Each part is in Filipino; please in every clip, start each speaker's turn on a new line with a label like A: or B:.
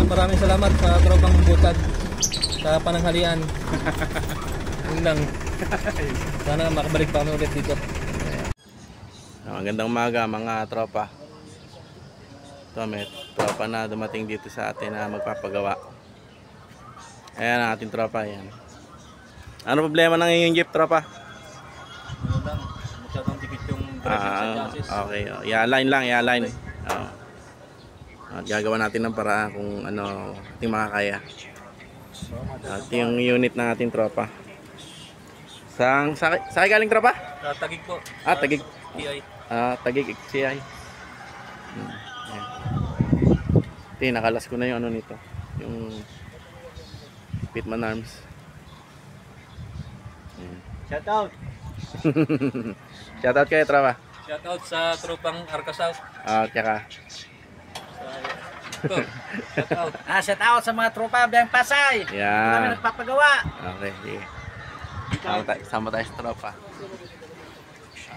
A: Maraming salamat sa tropang butad sa pananghalian. Yun lang. Sana makabalik pa kami ulit dito.
B: Magandang umaga mga tropa. Ito may tropa na dumating dito sa atin na magpapagawa. Ayan ang ating tropa. Ayan. Ano problema ng iyong jeep, tropa?
A: Ano lang, masyadong dikit yung direction sa chassis.
B: Okay, i-align lang, i-align. At gagawa natin ng paraan kung ano ating makakaya. At yung unit ng ating tropa. Saan galing tropa?
A: Tagig po.
B: Tagig.
A: TI.
B: Tagig XCI. Nakalas ko na yung ano nito. Yung Pitman Arms.
A: Shout out.
B: Shout out kayo tropa.
A: Shout out sa tropang Arca South.
B: Tsaka
A: Shout out.
C: Shout out sa mga tropa Biyang Pasay. Kami nagpapagawa.
B: Okay, sige. Sama tayo sa tropa.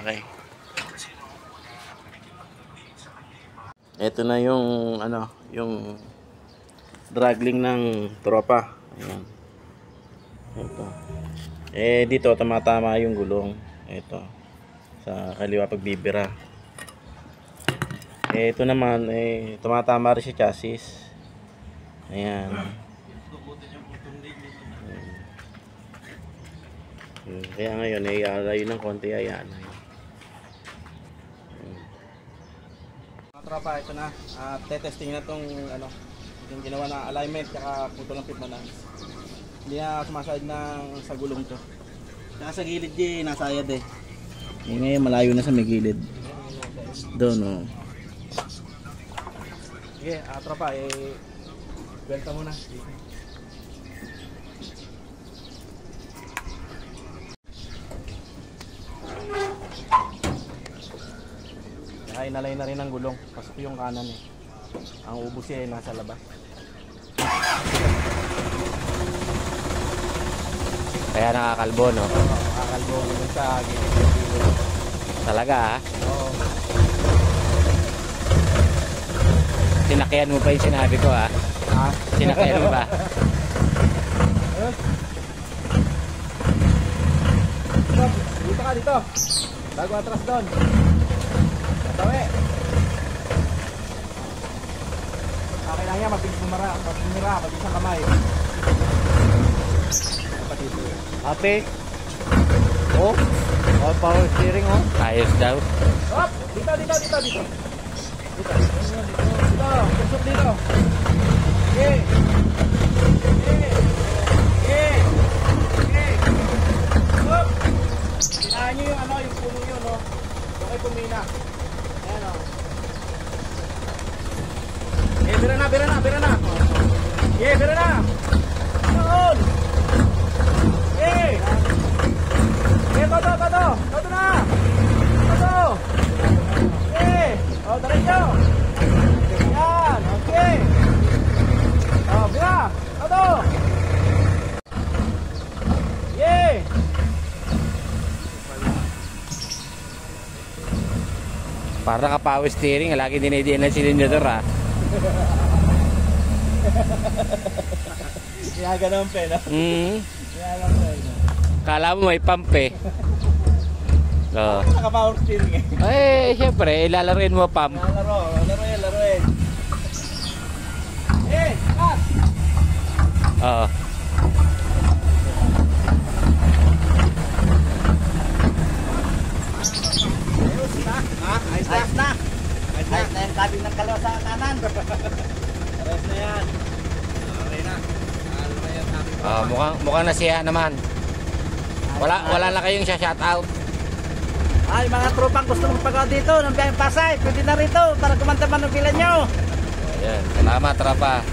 B: Okay. Ito na yung ano, yung dragling ng tropa. Ayan. Ito. Dito tumatama yung gulong. Ito. Sa kaliwa pagbibira. Ito naman tumatama rin sa chassis. Ayan. Kaya ngayon i-alayo ng konti. Ayan. Mga tropa, ito na. Tetesting na tong ano, yung ginawa na alignment tsaka puto ng pitman. Hindi na sumasayad ng sa gulong to. Nasa gilid nasayad ngayon malayo na sa may gilid. Doon Sige, tropa, welcome muna. Inalay na rin ang gulong. Pasok yung kanan Ang ubos nasa labas.
C: Kaya nakakalbo, no?
B: Nakakalbo naman sa gilid.
C: Talaga,
B: Oo.
C: Sinakyan mo pa yung sinabi ko, Sinakyan mo ba?
B: Dito ka, dito. Bago atras doon. Tawi. Okay lang yan, mabilis bumira, mabilis ang kamay.
C: Ate. Power steering, Ayos daw.
B: Hop! Dito. Dito. Tusok dito. Okay. Hop! Kinahan nyo yung yung puno yun, Okay, pumina. Ayan, bira na. Bira na. Noon. Todo na. Diretso. Yan, okay. Bira. Todo.
C: Para naka-power steering, lagi dinidiin ng cylinder,
B: Kaya ganun pe, no? Kaya lang pe, no?
C: Kala mo may pump
B: Naka-power steering
C: Siyempre, ilalaruin mo pump.
B: Laruin. Pass!
C: Oo.
B: Ayos na yung cabin ng kalawa sa kanan. Ayos na yan. Okay na.
C: Mukhang nasiya naman. Wala na kayong shout out.
D: Ay, mga tropang gusto magpagawa dito ng Biyang Pasay, pwede na rito para kumanta man ng pila nyo.
C: Ayan, salamat tropa.